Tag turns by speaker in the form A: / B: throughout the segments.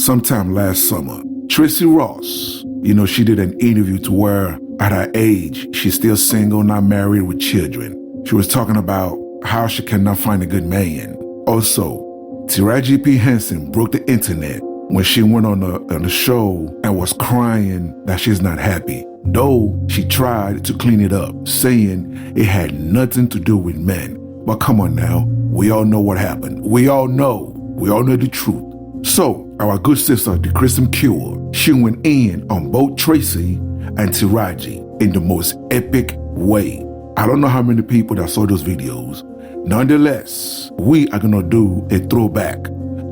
A: sometime last summer. Tracee Ross, she did an interview to where at her age, she's still single, not married with children. She was talking about how she cannot find a good man. Also, Taraji Henson broke the internet when she went on the show and was crying that she's not happy, though she tried to clean it up, saying it had nothing to do with men. But come on now, we all know what happened. We all know the truth. So, our good sister, the Christian Cure, she went in on both Tracy and Taraji in the most epic way. I don't know how many people that saw those videos. Nonetheless, we are gonna do a throwback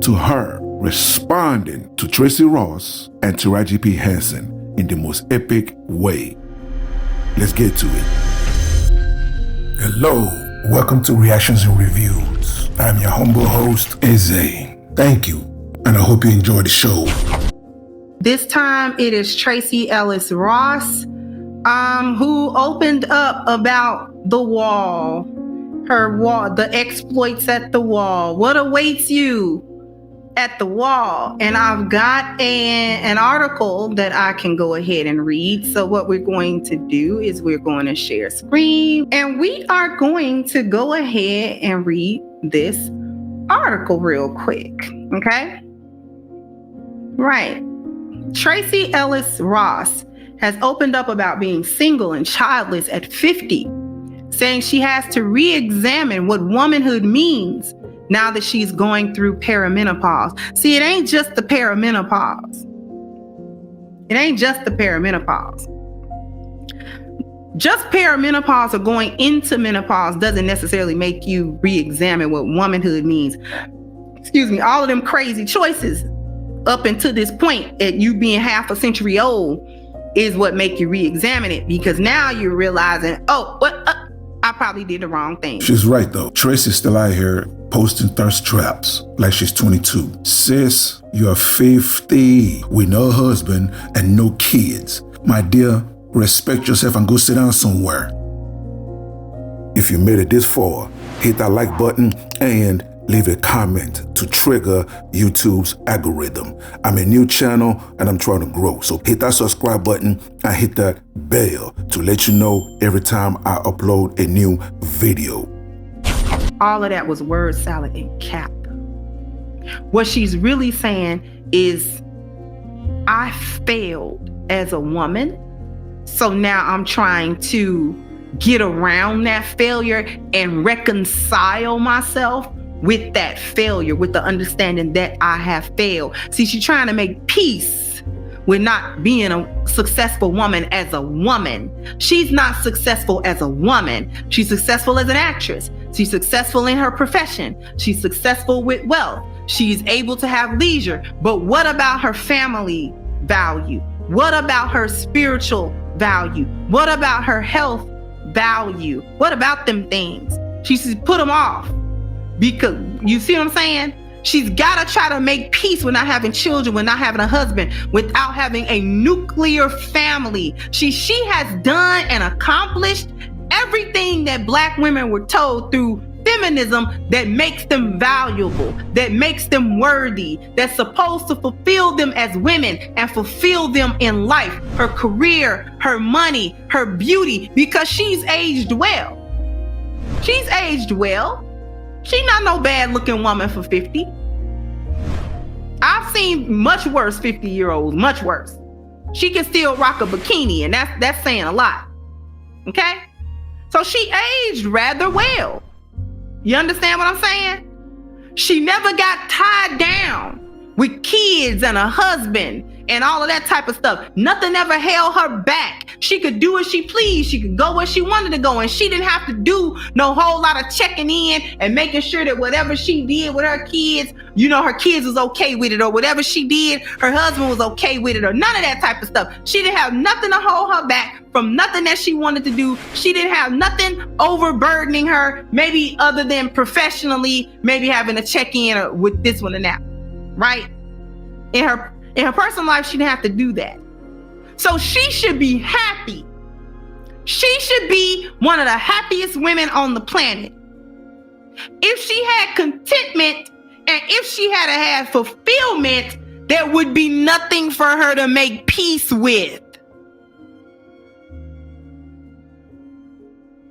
A: to her responding to Tracee Ross and Taraji P. Henson in the most epic way. Let's get to it. Hello, welcome to Reactions and Reviews. I'm your humble host, Eze. Thank you, and I hope you enjoy the show.
B: This time it is Tracee Ellis Ross, who opened up about the wall, the exploits at the wall, what awaits you at the wall. And I've got an article that I can go ahead and read. So what we're going to do is we're going to share screen, and we are going to go ahead and read this article real quick. Okay? Right. Tracee Ellis Ross has opened up about being single and childless at 50, saying she has to re-examine what womanhood means now that she's going through perimenopause. See, it ain't just the perimenopause. It ain't just the perimenopause. Just perimenopause or going into menopause doesn't necessarily make you re-examine what womanhood means. Excuse me, all of them crazy choices up until this point at you being half a century old is what make you re-examine it, because now you're realizing, I probably did the wrong thing.
A: She's right though. Tracy's still out here posting thirst traps like she's 22. Sis, you're 50 with no husband and no kids. My dear, respect yourself and go sit down somewhere. If you made it this far, hit that like button and leave a comment to trigger YouTube's algorithm. I'm a new channel and I'm trying to grow. So hit that subscribe button and hit that bell to let you know every time I upload a new video.
B: All of that was word salad and cap. What she's really saying is, I failed as a woman, so now I'm trying to get around that failure and reconcile myself with that failure, with the understanding that I have failed. See, she's trying to make peace with not being a successful woman as a woman. She's not successful as a woman. She's successful as an actress. She's successful in her profession. She's successful with wealth. She's able to have leisure. But what about her family value? What about her spiritual value? What about her health value? What about them things? She's put them off. Because you see what I'm saying? She's got to try to make peace with not having children, with not having a husband, without having a nuclear family. She has done and accomplished everything that Black women were told through feminism that makes them valuable, that makes them worthy, that's supposed to fulfill them as women and fulfill them in life, her career, her money, her beauty, because she's aged well. She's aged well. She's not no bad looking woman for 50. I've seen much worse 50-year-olds, much worse. She can still rock a bikini, and that's saying a lot. Okay? So she aged rather well. You understand what I'm saying? She never got tied down with kids and a husband and all of that type of stuff. Nothing ever held her back. She could do as she pleased. She could go where she wanted to go, and she didn't have to do no whole lot of checking in and making sure that whatever she did with her kids, her kids was okay with it, or whatever she did, her husband was okay with it, or none of that type of stuff. She didn't have nothing to hold her back from nothing that she wanted to do. She didn't have nothing overburdening her, maybe other than professionally, maybe having to check in with this one and that, right? In her personal life, she didn't have to do that. So she should be happy. She should be one of the happiest women on the planet. If she had contentment and if she had fulfillment, there would be nothing for her to make peace with.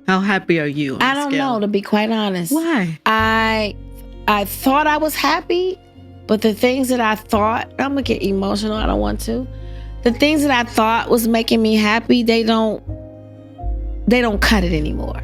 C: How happy are you?
D: I don't know, to be quite honest.
C: Why?
D: I thought I was happy, but the things that I thought, I'm gonna get emotional, I don't want to. The things that I thought was making me happy, they don't cut it anymore.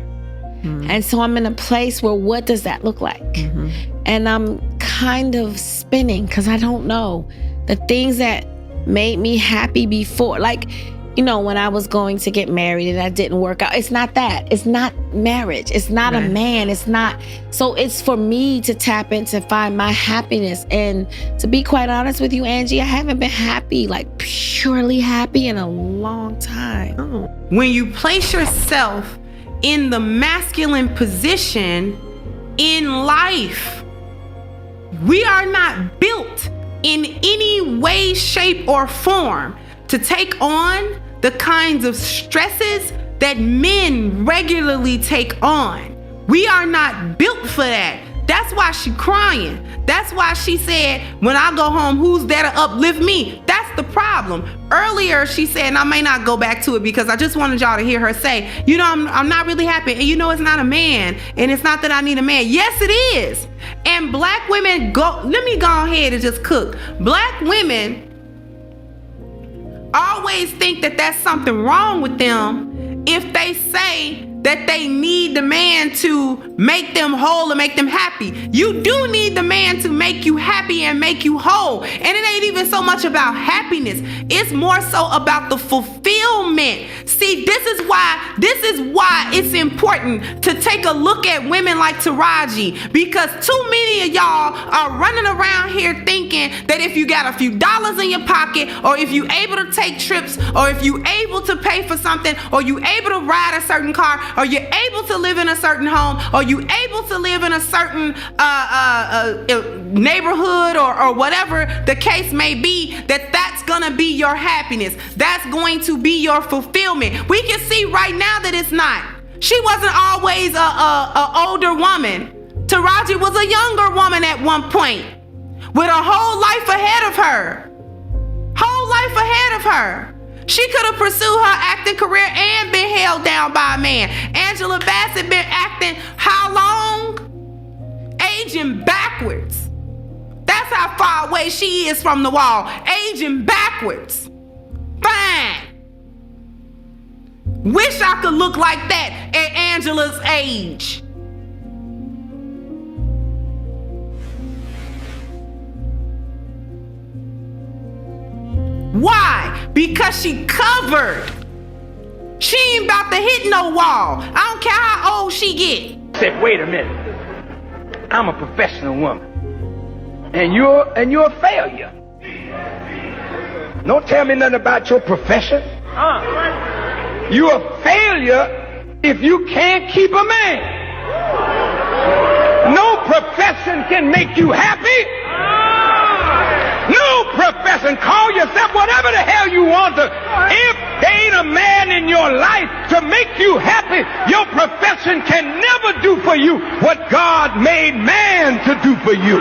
D: Mm-hmm. And so I'm in a place where, what does that look like? Mm-hmm. And I'm kind of spinning because I don't know. The things that made me happy before, like, you know, when I was going to get married and that didn't work out. It's not that. It's not marriage. It's not a man. It's not. So it's for me to tap into, find my happiness. And to be quite honest with you, Angie, I haven't been happy, like purely happy, in a long time.
C: Oh.
B: When you place yourself in the masculine position in life, we are not built in any way, shape, or form to take on the kinds of stresses that men regularly take on. We are not built for that. That's why she crying. That's why she said, when I go home, who's there to uplift me? That's the problem. Earlier, she said, and I may not go back to it because I just wanted y'all to hear her say, you know, I'm not really happy. And you know, it's not a man. And it's not that I need a man. Yes, it is. And black women, let me go ahead and just cook. Black women always think that that's something wrong with them if they say that they need the man to make them whole and make them happy. You do need the man to make you happy and make you whole. And it ain't even so much about happiness. It's more so about the fulfillment. See, this is why it's important to take a look at women like Taraji, because too many of y'all are running around here thinking that if you got a few dollars in your pocket, or if you able to take trips, or if you able to pay for something, or you able to ride a certain car, or you're able to live in a certain home, or you able to live in a certain neighborhood, or whatever the case may be, that's gonna be your happiness. That's going to be your fulfillment. We can see right now that it's not. She wasn't always a older woman. Taraji was a younger woman at one point with a whole life ahead of her. Whole life ahead of her. She could have pursued her acting career and been held down by a man. Angela Bassett been acting how long? Aging backwards. That's how far away she is from the wall. Aging backwards. Fine. Wish I could look like that at Angela's age. Why? Because she covered. She ain't about to hit no wall. I don't care how old she get.
E: I said, wait a minute. I'm a professional woman. And you're a failure. Don't tell me nothing about your profession. You're a failure if you can't keep a man. No profession can make you happy. No profession. Call yourself whatever the hell you want to. If there ain't a man in your life to make you happy, your profession can never do for you what God made man to do for you.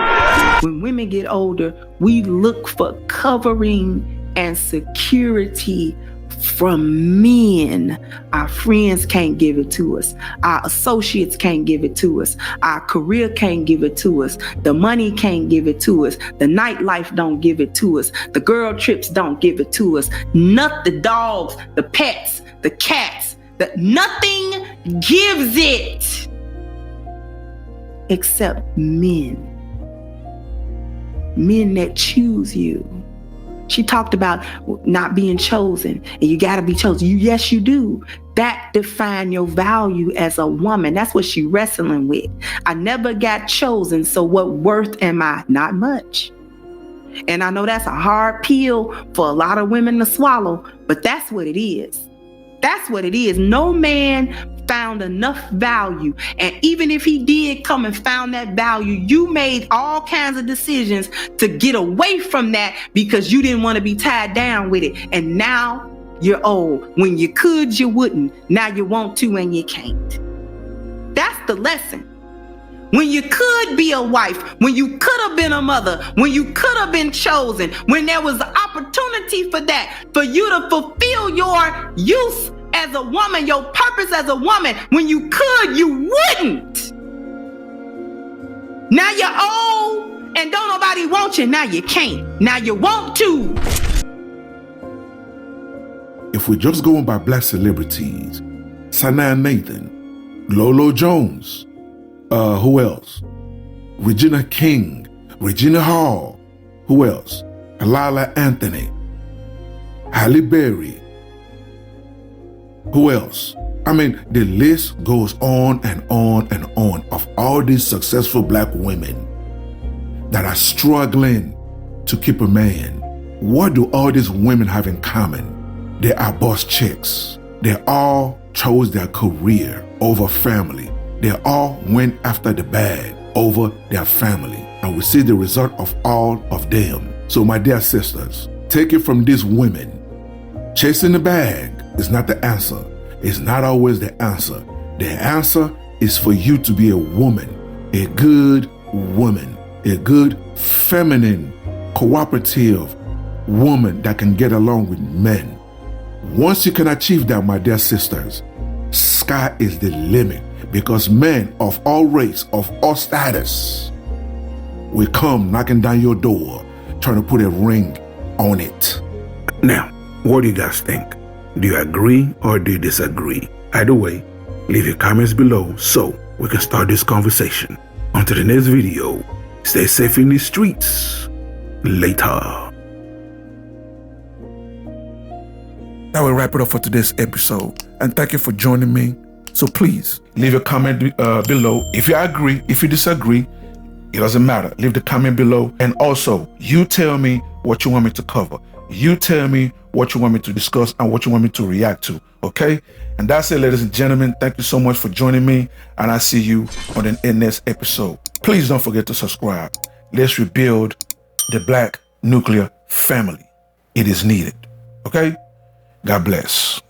B: When women get older, we look for covering and security from men. Our friends can't give it to us. Our associates can't give it to us. Our career can't give it to us. The money can't give it to us. The nightlife don't give it to us. The girl trips don't give it to us. Not the dogs, the pets, the cats, nothing gives it except men. Men that choose you. She talked about not being chosen, and you got to be chosen. Yes, you do. That defines your value as a woman. That's what she wrestling with. I never got chosen, so what worth am I? Not much. And I know that's a hard pill for a lot of women to swallow, but that's what it is. That's what it is. No man found enough value. And even if he did come and found that value, you made all kinds of decisions to get away from that because you didn't want to be tied down with it. And now you're old. When you could, you wouldn't. Now you want to and you can't. That's the lesson. when you could be a wife, when you could have been a mother, when you could have been chosen, when there was opportunity for that, for you to fulfill your use as a woman, your purpose as a woman. When you could, you wouldn't. Now you're old and don't nobody want you. Now you can't. Now you want to.
A: If we're just going by black celebrities, Sanaa Nathan, Lolo Jones, who else? Regina King, Regina Hall, who else? Lala Anthony, Halle Berry, who else? I mean, the list goes on and on and on of all these successful black women that are struggling to keep a man. What do all these women have in common? They are boss chicks. They all chose their career over family. They all went after the bag over their family. And we see the result of all of them. So my dear sisters, take it from these women. Chasing the bag is not the answer. It's not always the answer. The answer is for you to be a woman, a good woman, a good feminine, cooperative woman that can get along with men. Once you can achieve that, my dear sisters, sky is the limit, because men of all race, of all status, will come knocking down your door, trying to put a ring on it. Now, what do you guys think? Do you agree or do you disagree? Either way, leave your comments below so we can start this conversation. Until the next video, stay safe in the streets. Later. That will wrap it up for today's episode. And thank you for joining me. So please, leave a comment below. If you agree, if you disagree, it doesn't matter. Leave the comment below. And also, you tell me what you want me to cover. You tell me what you want me to discuss and what you want me to react to. Okay? And that's it, ladies and gentlemen. Thank you so much for joining me. And I'll see you on the next episode. Please don't forget to subscribe. Let's rebuild the black nuclear family. It is needed. Okay? God bless.